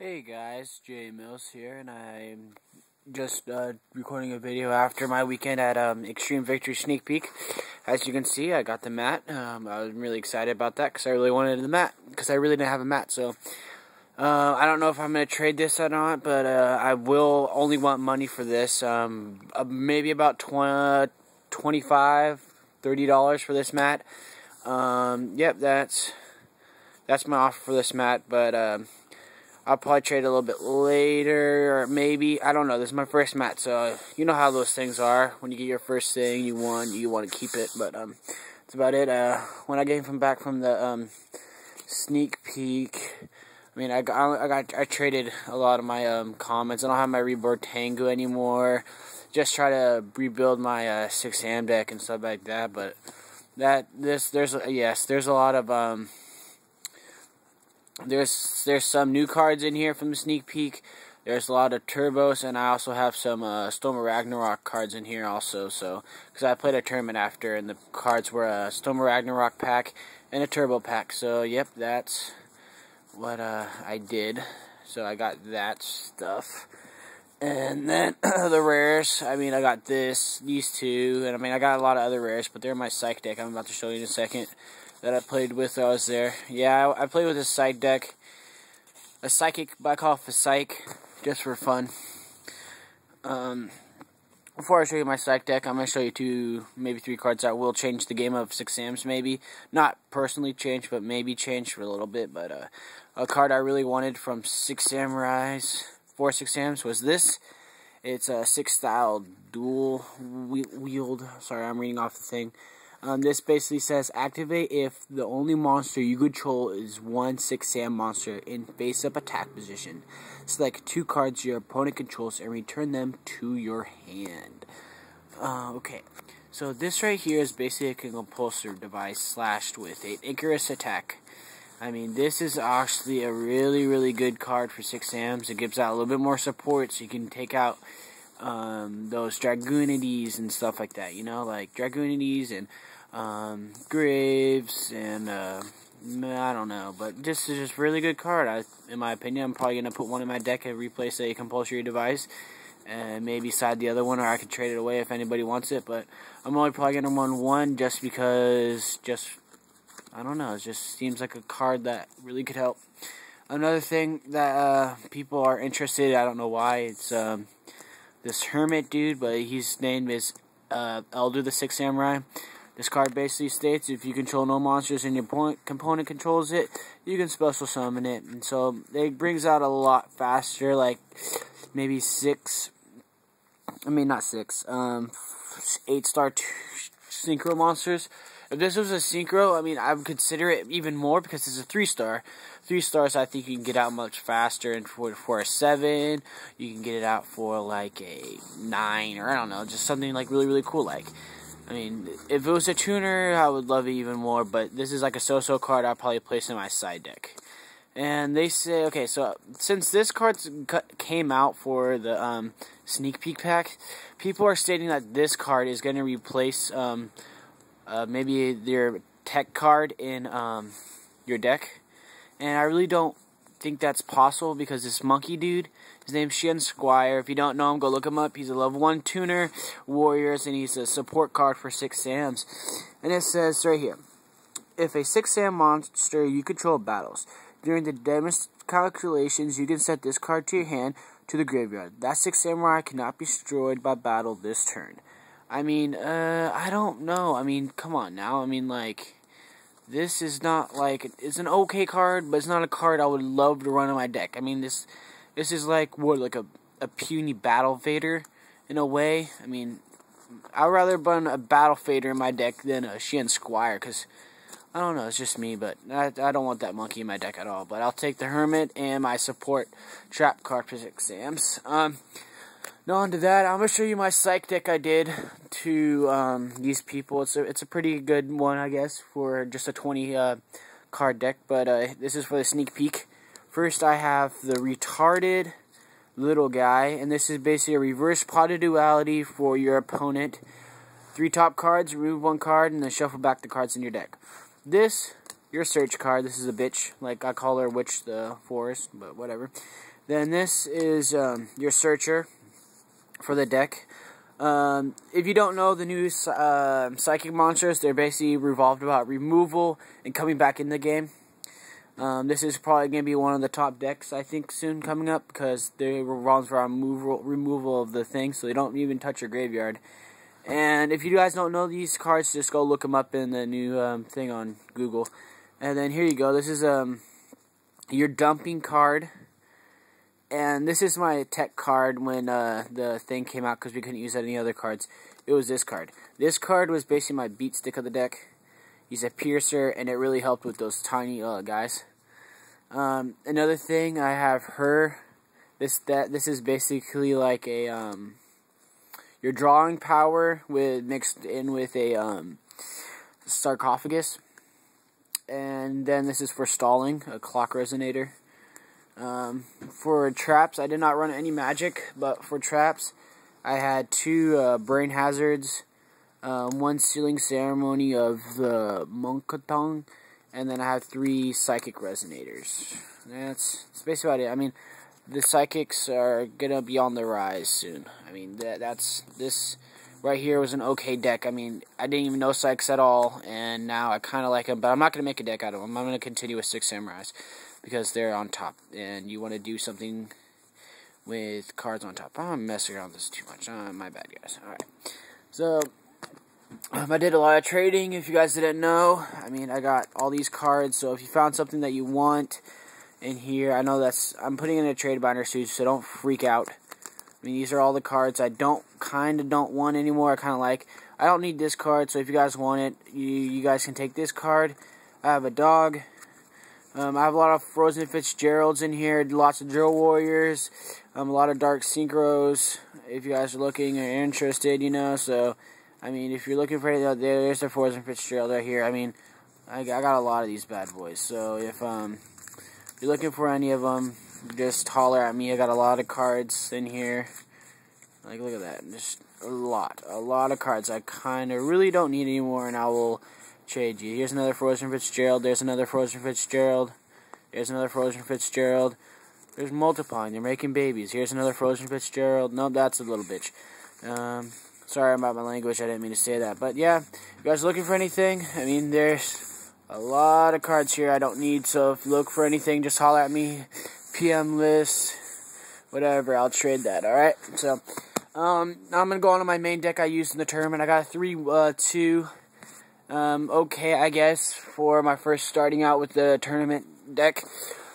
Hey guys, Jay Mills here, and I'm just recording a video after my weekend at Extreme Victory Sneak Peek. As you can see, I got the mat. I was really excited about that because I really wanted the mat, because I really didn't have a mat. So I don't know if I'm going to trade this or not, but I will only want money for this. Maybe about $25, $30 for this mat. Yep, that's my offer for this mat, but I'll probably trade a little bit later, or maybe, I don't know. This is my first mat, so you know how those things are. When you get your first thing you want to keep it, but that's about it. When I came back from the sneak peek, I mean, I traded a lot of my comments. I don't have my Reborn Tengu anymore. Just try to rebuild my 6 Sam deck and stuff like that, but there's a lot of there's some new cards in here from the sneak peek. There's a lot of turbos, and I also have some Storm of Ragnarok cards in here also. So, because I played a tournament after, and the cards were a Storm of Ragnarok pack and a turbo pack. So, yep, that's what I did. So I got that stuff, and then the rares. I mean, I got these two, and I mean, I got a lot of other rares, but they're in my psych deck. I'm about to show you in a second. That I played with while I was there. Yeah, I played with a side deck. A psychic, but I call it a psych, just for fun. Before I show you my psych deck, I'm going to show you maybe three cards that will change the game of 6 Sams, maybe. Not personally change, but maybe change for a little bit. But a card I really wanted from 6 Samurais, 4 6 Sams, was this. It's a 6-style dual wield. Sorry, I'm reading off the thing. This basically says, activate if the only monster you control is one 6 Sam monster in face-up attack position. Select 2 cards your opponent controls and return them to your hand. Okay, so this right here is basically a compulsor device slashed with an Icarus attack. I mean, this is actually a really, really good card for 6 Sams. It gives out a little bit more support, so you can take out those Dragoonides and stuff like that, you know, like Dragoonides and Graves, and I don't know, but this is just a really good card. In my opinion, I'm probably going to put one in my deck and replace a compulsory device, and maybe side the other one, or I could trade it away if anybody wants it, but I'm only probably going to run one just because, I don't know, it just seems like a card that really could help. Another thing that people are interested, I don't know why, it's this Hermit dude, but his name is Elder the 6 Samurai. This card basically states, if you control no monsters and your component controls it, you can special summon it. And so it brings out a lot faster, like maybe 8-star synchro monsters. If this was a synchro, I mean, I would consider it even more because it's a 3-star. 3 stars, I think you can get out much faster, and for a 7, you can get it out for like a 9, or I don't know, just something like really, really cool. Like, I mean, if it was a tuner, I would love it even more, but this is like a so-so card I'll probably place in my side deck. And they say, okay, so since this card came out for the sneak peek pack, people are stating that this card is going to replace maybe your tech card in your deck. And I really don't think that's possible, because this monkey dude, his name's Shien Squire. If you don't know him, go look him up. He's a level 1 tuner, warriors, and he's a support card for 6 Sams. And it says right here, if a 6 Sam monster you control battles, during the damage calculations, you can set this card to your hand to the graveyard. That 6 Samurai cannot be destroyed by battle this turn. I mean, I don't know. I mean, come on now. I mean, like, this is not like, it's an okay card, but it's not a card I would love to run in my deck. I mean, this is like, what, like a puny Battle Fader in a way. I mean, I'd rather run a Battle Fader in my deck than a Shien Squire, because, I don't know, it's just me, but I don't want that monkey in my deck at all. But I'll take the Hermit and my support trap card for 6 Sams. Now on to that, I'm going to show you my psych deck I did to these people. It's a pretty good one, I guess, for just a 20 card deck, but this is for the sneak peek. First, I have the retarded little guy, and this is basically a reverse potted duality for your opponent. 3 top cards, remove 1 card, and then shuffle back the cards in your deck. This, your search card, this is a bitch, like I call her Witch the Forest, but whatever. Then this is your searcher for the deck. If you don't know the new Psychic Monsters, they're basically revolved about removal and coming back in the game. This is probably going to be one of the top decks, I think, soon coming up, because they revolve around removal of the thing, so they don't even touch your graveyard. And if you guys don't know these cards, just go look them up in the new thing on Google. And then here you go. This is your dumping card. And this is my tech card when the thing came out, because we couldn't use any other cards. It was this card. This card was basically my beat stick of the deck. He's a piercer, and it really helped with those tiny guys. Another thing, I have her. This is basically like a your drawing power with mixed in with a sarcophagus. And then this is for stalling, a clock resonator. For traps, I did not run any magic, but for traps, I had 2 brain hazards, 1 sealing ceremony of the Monkatong, and then I have 3 psychic resonators. That's basically about it. I mean, the psychics are gonna be on the rise soon. I mean, this right here was an okay deck. I mean, I didn't even know psychics at all, and now I kind of like them, but I'm not gonna make a deck out of them. I'm gonna continue with 6 samurais, because they're on top, and you want to do something with cards on top. I'm messing around with this too much. My bad, guys. Alright. So, I did a lot of trading, if you guys didn't know. I mean, I got all these cards, so if you found something that you want in here, I know I'm putting in a trade binder soon, so don't freak out. I mean, these are all the cards I kind of don't want anymore. I kind of like. I don't need this card, so if you guys want it, you guys can take this card. I have a dog. I have a lot of Frozen Fitzgeralds in here, lots of Drill Warriors, a lot of Dark Synchros, if you guys are looking or interested, you know. So, I mean, if you're looking for anything, there's the Frozen Fitzgerald right here. I mean, I got a lot of these bad boys. So, if you're looking for any of them, just holler at me. I got a lot of cards in here. Like, look at that. Just a lot of cards. I kind of really don't need anymore, and I will trade you. Here's another Frozen Fitzgerald. There's another Frozen Fitzgerald. There's another Frozen Fitzgerald. There's multiplying. They're making babies. Here's another Frozen Fitzgerald. Nope, that's a little bitch. Sorry about my language. I didn't mean to say that. But yeah, if you guys are looking for anything, I mean, there's a lot of cards here I don't need. So if you look for anything, just holler at me. PM list, whatever. I'll trade that. All right. So I'm gonna go on to my main deck I used in the tournament. I got a 3-2. Okay, I guess, for my first starting out with the tournament deck.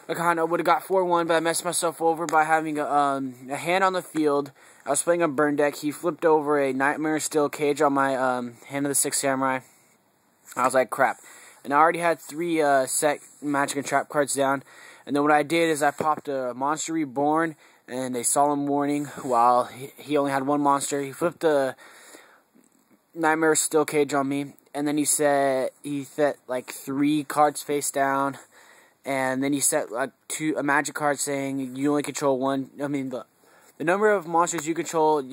I kind of would have got 4-1, but I messed myself over by having a hand on the field. I was playing a burn deck. He flipped over a Nightmare Steel Cage on my Hand of the Six Samurai. I was like, crap. And I already had 3 set magic and trap cards down. And then what I did is I popped a Monster Reborn and a Solemn Warning while he only had 1 monster. He flipped the Nightmare Steel Cage on me. And then he set like 3 cards face down, and then he set like a magic card saying you only control 1. I mean the number of monsters you control,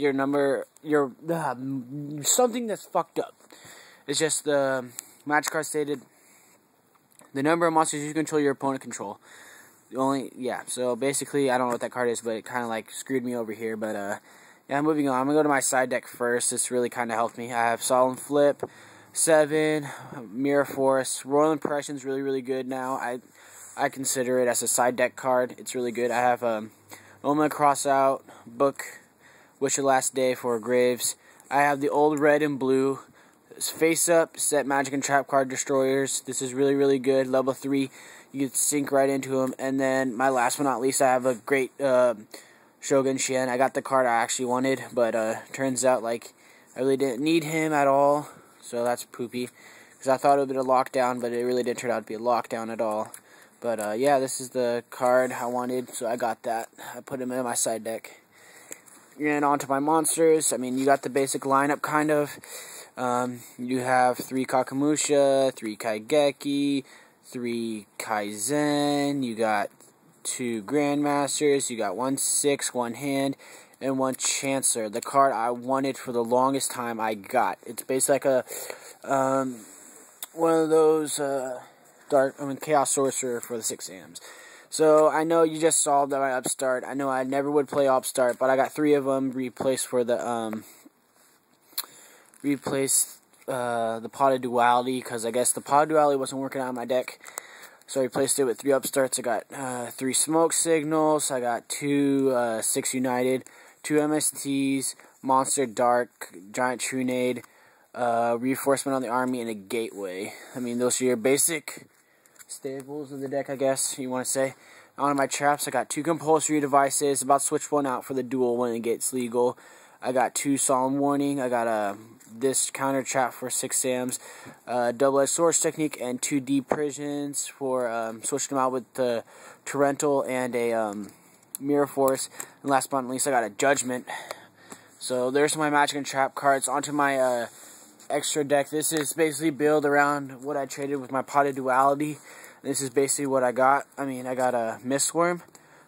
something that's fucked up. It's just the magic card stated the number of monsters you control your opponent control. So basically I don't know what that card is, but it kind of like screwed me over here. But yeah, moving on. I'm gonna go to my side deck first. This really kind of helped me. I have Solemn Flip, 7, Mirror Force. Royal Impression's really, really good now. I consider it as a side deck card. It's really good. I have Oma Crossout, Book, Wish of Last Day for Graves. I have the old red and blue. Face Up, set Magic and Trap card destroyers. This is really, really good. Level 3, you can sink right into them. And then, my last but not least, I have a great Shogun Shen. I got the card I actually wanted, but turns out like I really didn't need him at all. So that's poopy, because I thought it would be a lockdown, but it really didn't turn out to be a lockdown at all. But yeah, this is the card I wanted, so I got that. I put him in my side deck. And on to my monsters. I mean, you got the basic lineup, kind of. You have 3 Kakamusha, 3 Kaigeki, 3 Kaizen. You got 2 Grandmasters. You got 1 6, 1 hand, and 1 Chancellor. The card I wanted for the longest time I got. It's basically like a one of those Chaos Sorcerer for the 6 AMs. So I know you just saw that my upstart. I know I never would play upstart, but I got 3 of them replaced for the the Pot of Duality, because I guess the Pot of Duality wasn't working out on my deck. So I replaced it with 3 upstarts. I got 3 Smoke Signals. I got 2 6 United, 2 MSTs, Monster Dark, Giant Trunade, Reinforcement on the Army, and a Gateway. I mean, those are your basic staples of the deck, I guess you want to say. On my traps, I got 2 Compulsory Devices. About to switch one out for the duel when it gets legal. I got 2 Solemn Warning. I got this counter trap for 6 Sams, Double-Edged Swords Technique, and 2 Deep Prisons for switching them out with the Torrential and a Mirror Force. And last but not least, I got a Judgment. So there's my Magic and Trap cards. Onto my extra deck. This is basically built around what I traded with my Pot of Duality. This is basically what I got. I mean, I got a Mistworm,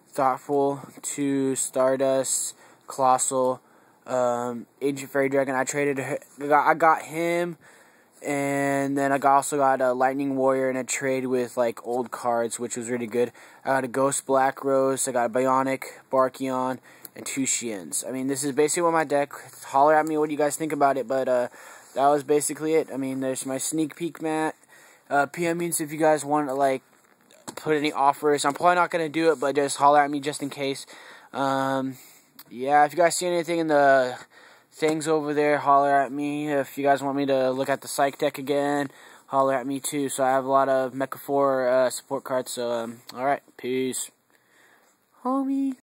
Thoughtful, 2 Stardust, Colossal, Ancient Fairy Dragon. I got him, and then I also got a Lightning Warrior in a trade with like old cards, which was really good. I got a Ghost Black Rose. I got a Bionic Barkion, and 2 Shiens. I mean, this is basically what my deck. Holler at me what you guys think about it, but that was basically it. I mean, there's my sneak peek mat. PM means if you guys want to like put any offers. I'm probably not gonna do it, but just holler at me just in case. Yeah, if you guys see anything in the things over there, holler at me. If you guys want me to look at the Psych deck again, holler at me too. So I have a lot of Mecha 4 support cards. So alright, peace, homie.